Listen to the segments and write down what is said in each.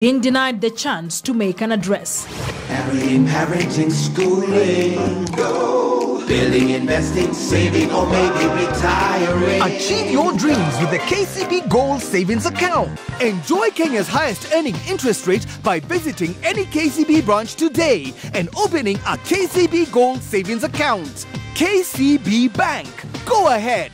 being denied the chance to make an address. Parenting, schooling, go. Building, investing, saving, or maybe retiring. Achieve your dreams with the KCB Gold Savings Account. Enjoy Kenya's highest earning interest rate by visiting any KCB branch today and opening a KCB Gold Savings Account. KCB Bank. Go ahead.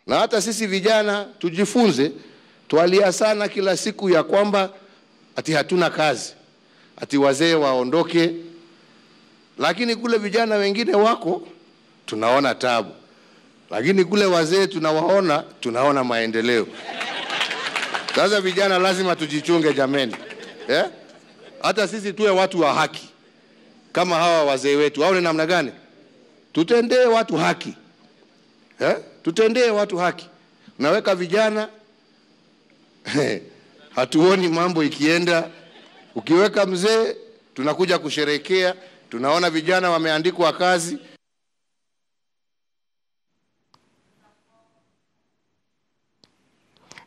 Na hata sisi vijana tujifunze, tualia sana kila siku ya kwamba ati hatuna kazi, ati wazee waondoke, lakini kule vijana wengine wako tunaona tabu, lakini kule wazee tunaona maendeleo. Sasa vijana lazima tujichunge jameni, hata sisi tuwe watu wa haki kama hawa wazee wetu. Hao ni namna gani? Tutendee watu haki, tutendee watu haki. Unaweka vijana hatuoni mambo ikienda. Ukiweka mzee tunakuja kusherekea, tunaona vijana wameandikwa kazi.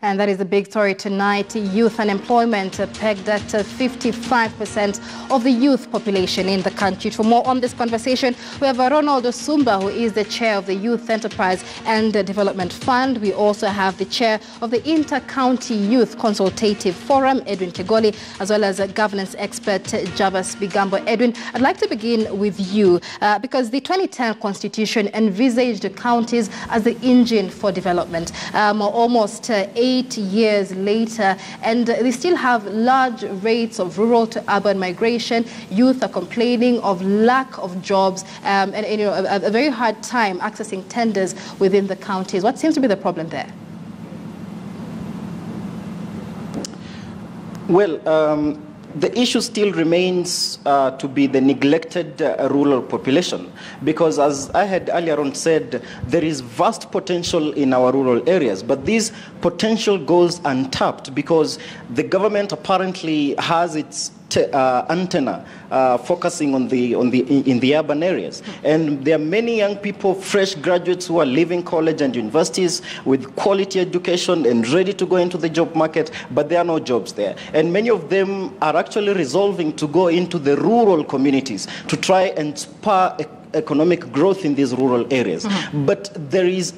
And that is the big story tonight. Youth unemployment pegged at 55% of the youth population in the country. For more on this conversation, we have Ronald Osumba, who is the chair of the Youth Enterprise and Development Fund. We also have the chair of the Inter-County Youth Consultative Forum, Edwin Kegoli, as well as governance expert Jabas Bigambo. Edwin, I'd like to begin with you because the 2010 Constitution envisaged counties as the engine for development. Almost 8 years later, and they still have large rates of rural to urban migration. Youth are complaining of lack of jobs and a very hard time accessing tenders within the counties. What seems to be the problem there? Well, the issue still remains to be the neglected rural population, because as I had earlier on said, there is vast potential in our rural areas, but this potential goes untapped because the government apparently has its antenna focusing in the urban areas, and there are many young people, fresh graduates who are leaving college and universities with quality education and ready to go into the job market, but there are no jobs there, and many of them are actually resolving to go into the rural communities to try and spur economic growth in these rural areas. But there is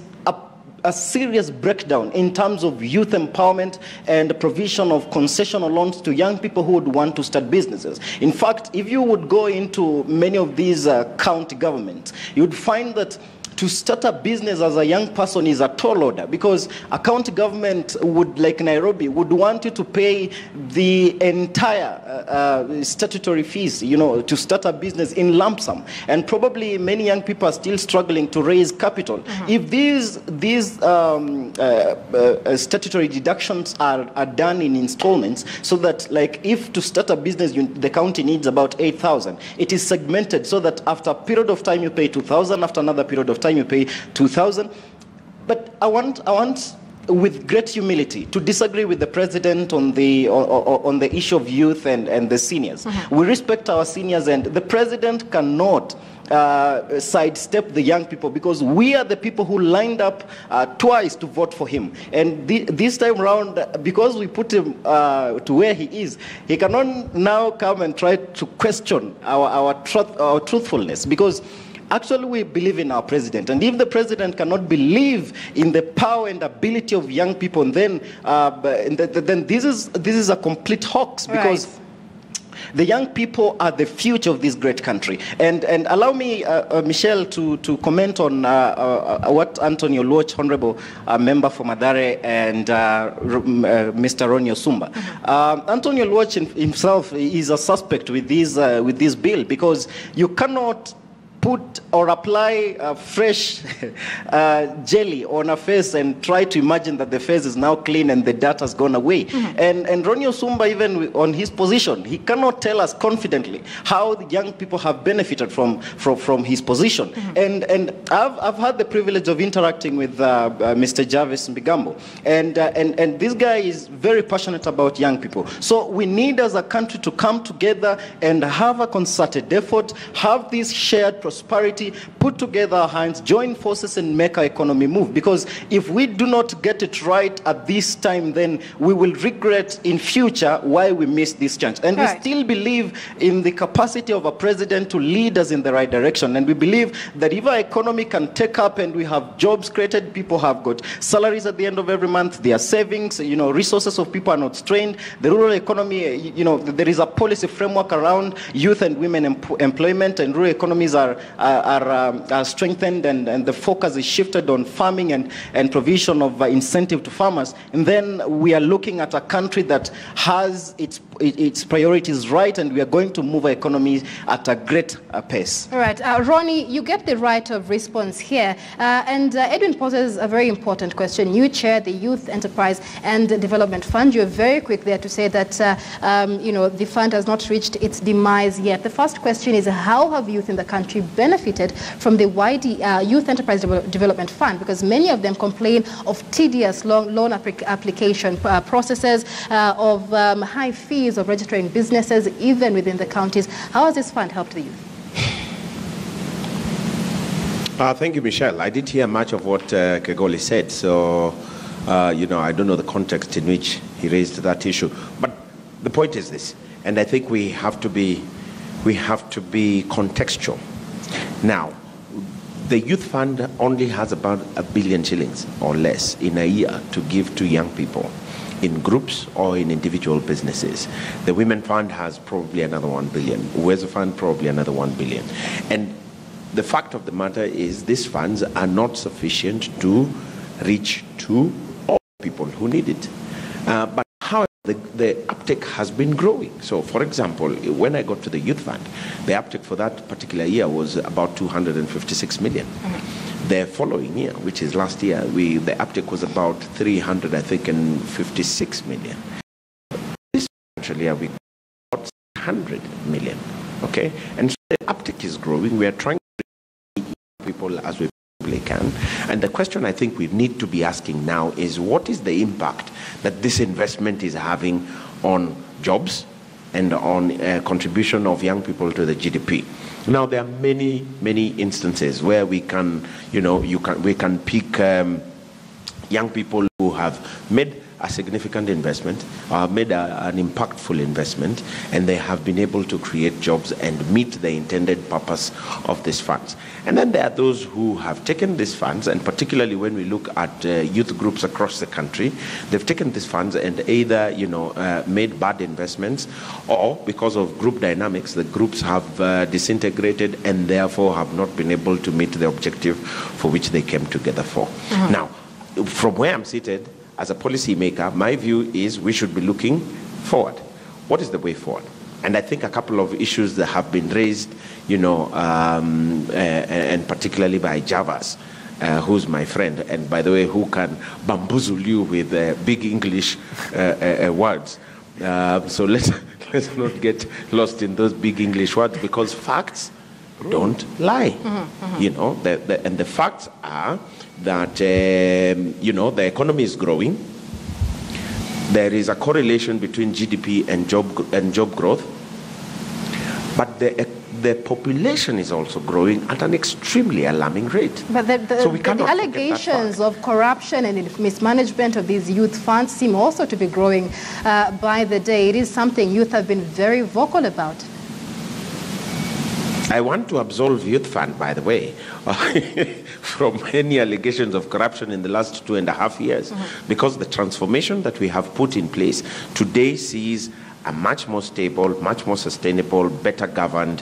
a serious breakdown in terms of youth empowerment and provision of concessional loans to young people who would want to start businesses. In fact, if you would go into many of these county governments, you'd find that to start a business as a young person is a tall order, because a county government would, like Nairobi, would want you to pay the entire statutory fees, to start a business in lump sum. And probably many young people are still struggling to raise capital. If these statutory deductions are done in installments, so that, like, if to start a business the county needs about 8,000, it is segmented so that after a period of time you pay 2,000, after another period of time you pay 2,000. But I want with great humility to disagree with the president on the issue of youth and the seniors. We respect our seniors, and the president cannot sidestep the young people, because we are the people who lined up twice to vote for him. And this time around, because we put him to where he is, he cannot now come and try to question our truthfulness, because actually we believe in our president. And if the president cannot believe in the power and ability of young people, then this is a complete hoax, because the young people are the future of this great country. And allow me, Michelle, to comment on what Antonio Luoch, Honorable Member for Mathare, and Mr. Ronnie Osumba. Antonio Luoch himself is a suspect with this bill, because you cannot put or apply fresh jelly on a face and try to imagine that the face is now clean and the dirt has gone away. And Ronnie Osumba, even on his position, he cannot tell us confidently how the young people have benefited from his position. And I've had the privilege of interacting with Mr. Jarvis Mbigambo, and this guy is very passionate about young people. So we need as a country to come together and have a concerted effort, have this shared prosperity, put together our hands, join forces and make our economy move. Because if we do not get it right at this time, then we will regret in future why we missed this chance. And we still believe in the capacity of a president to lead us in the right direction. And we believe that if our economy can take up and we have jobs created, people have got salaries at the end of every month, their savings, resources of people are not strained. The rural economy, there is a policy framework around youth and women employment, and rural economies are strengthened, and the focus is shifted on farming and provision of incentive to farmers. And then we are looking at a country that has its priorities right, and we are going to move our economy at a great pace. All right. Ronnie, you get the right of response here. And Edwin poses a very important question. You chair the Youth Enterprise and Development Fund. You're very quick there to say that, the fund has not reached its demise yet. The first question is, how have youth in the country benefited from the YD, Youth Enterprise Development Fund? Because many of them complain of tedious loan application processes, of high fees of registering businesses, even within the counties. How has this fund helped the youth? Thank you, Michelle. I didn't hear much of what Kegoli said, so I don't know the context in which he raised that issue. But the point is this, and I think we have to be contextual. Now, the youth fund only has about 1 billion shillings or less in a year to give to young people in groups or in individual businesses. The women fund has probably another 1 billion. Uwezo fund probably another 1 billion. And the fact of the matter is these funds are not sufficient to reach to all people who need it. But however, the uptake has been growing. So for example, when I got to the youth fund, the uptake for that particular year was about 256 million. The following year, which is last year, the uptake was about 356 million. This financial year, we got 100 million. Okay? And so the uptake is growing. We are trying to reach people as we possibly can. And the question I think we need to be asking now is, what is the impact that this investment is having on jobs and on contribution of young people to the GDP? Now, there are many, many instances where we can, we can pick young people who have made a significant investment, made an impactful investment, and they have been able to create jobs and meet the intended purpose of these funds. And then there are those who have taken these funds, and particularly when we look at youth groups across the country, they've taken these funds and either, made bad investments, or because of group dynamics, the groups have disintegrated and therefore have not been able to meet the objective for which they came together for. Now, from where I'm seated, as a policy maker, my view is we should be looking forward. What is the way forward? And I think a couple of issues that have been raised, and particularly by Javas, who's my friend, and by the way, who can bamboozle you with big English words. So let's not get lost in those big English words, because facts don't lie. And the facts are that the economy is growing. There is a correlation between GDP and job growth, but the population is also growing at an extremely alarming rate. But the allegations of corruption and mismanagement of these youth funds seem also to be growing by the day. It is something youth have been very vocal about. I want to absolve Youth Fund, by the way, from any allegations of corruption in the last 2.5 years, because the transformation that we have put in place today sees a much more stable, much more sustainable, better governed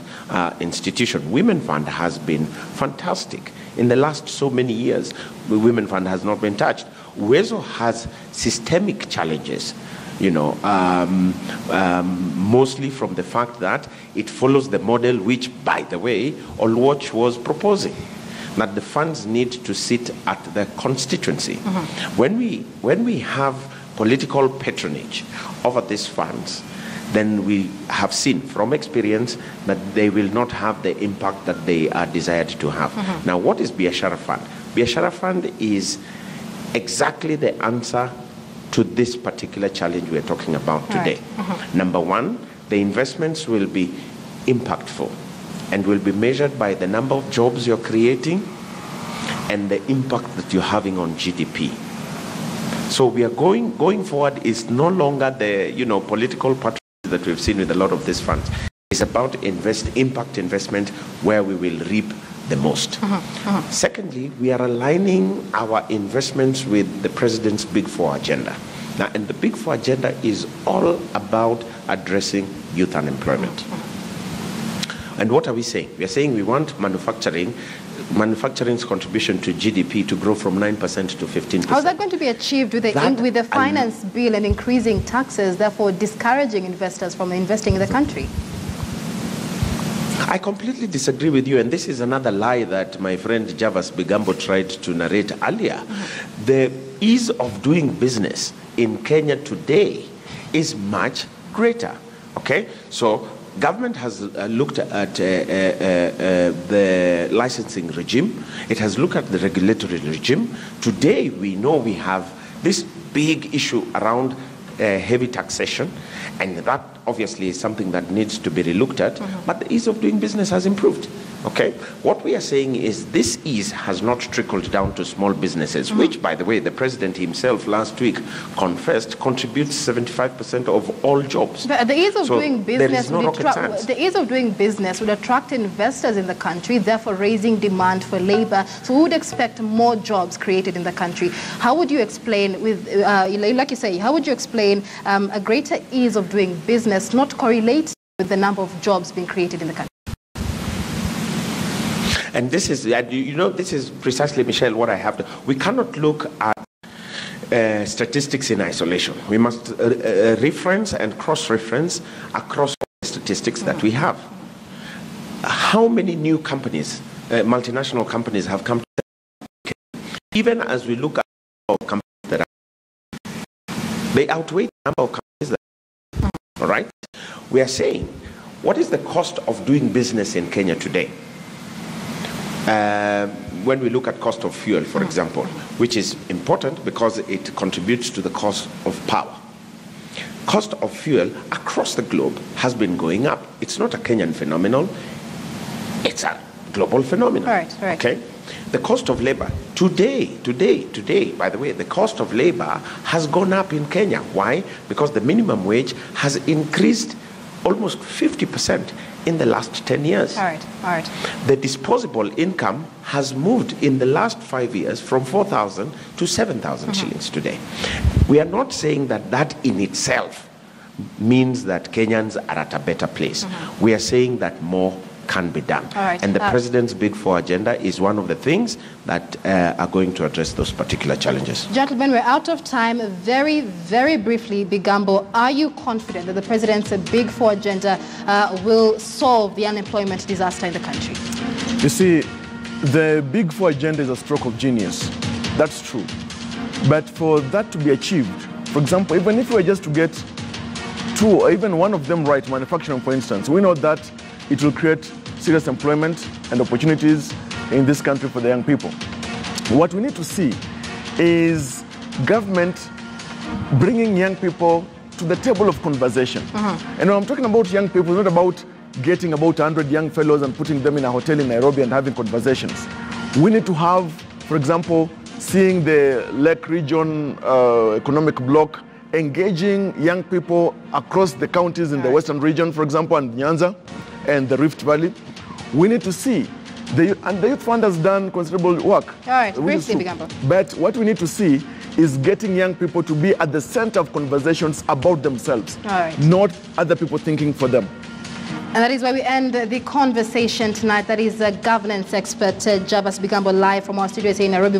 institution. Women Fund has been fantastic. In the last so many years, the Women Fund has not been touched. Uwezo has systemic challenges. mostly from the fact that it follows the model which, by the way, Olwatch was proposing, that the funds need to sit at the constituency. When we have political patronage over these funds, then we have seen from experience that they will not have the impact that they are desired to have. Now, what is Biashara Fund? Biashara Fund is exactly the answer to this particular challenge we're talking about today. Number one, the investments will be impactful and will be measured by the number of jobs you're creating and the impact that you're having on GDP. So we are going forward is no longer the political patronage that we've seen with a lot of these funds. It's about impact investment where we will reap the most. Secondly, we are aligning our investments with the President's Big Four agenda. Now, and the Big Four agenda is all about addressing youth unemployment. And what are we saying? We are saying we want manufacturing's contribution to GDP to grow from 9% to 15%. How is that going to be achieved with the finance bill and increasing taxes, therefore discouraging investors from investing in the country? I completely disagree with you, and this is another lie that my friend Javas Bigambo tried to narrate earlier. The ease of doing business in Kenya today is much greater, okay? So government has looked at the licensing regime. It has looked at the regulatory regime. Today, we know we have this big issue around heavy taxation, and that obviously is something that needs to be relooked at, but the ease of doing business has improved. Okay, what we are saying is this ease has not trickled down to small businesses, which, by the way, the president himself last week confessed contributes 75% of all jobs. But the ease of doing business would attract investors in the country, therefore raising demand for labor. So we would expect more jobs created in the country. How would you explain, like you say, how would you explain a greater ease of doing business not correlates with the number of jobs being created in the country? And this is, this is precisely, Michelle, what I have to. We cannot look at statistics in isolation. We must reference and cross-reference across all the statistics that we have. How many new companies, multinational companies, have come to Kenya? Even as we look at the number of companies that are, they outweigh the number of companies that are, all right? We are saying, what is the cost of doing business in Kenya today? When we look at cost of fuel, for example, which is important because it contributes to the cost of power. Cost of fuel across the globe has been going up. It's not a Kenyan phenomenon. It's a global phenomenon. All right. Okay? The cost of labor, today, by the way, the cost of labor has gone up in Kenya. Why? Because the minimum wage has increased almost 50% in the last 10 years. All right. The disposable income has moved in the last 5 years from 4,000 to 7,000 shillings today. We are not saying that that in itself means that Kenyans are at a better place. We are saying that more can be done. And the President's Big Four agenda is one of the things that are going to address those particular challenges. Gentlemen, we're out of time. Very, very briefly, Bigambo, are you confident that the President's Big Four agenda will solve the unemployment disaster in the country? You see, the Big Four agenda is a stroke of genius. That's true. But for that to be achieved, for example, even if we were just to get two or even one of them right, manufacturing, for instance, we know that it will create serious employment and opportunities in this country for the young people. What we need to see is government bringing young people to the table of conversation. And when I'm talking about young people, it's not about getting about 100 young fellows and putting them in a hotel in Nairobi and having conversations. We need to have, for example, seeing the Lake Region economic bloc engaging young people across the counties in the Western region, for example, and Nyanza and the Rift Valley. We need to see, and the Youth Fund has done considerable work. All right, briefly, Bigambo. But what we need to see is getting young people to be at the center of conversations about themselves, not other people thinking for them. And that is why we end the conversation tonight. That is governance expert Javas Bigambo live from our studios here in Nairobi.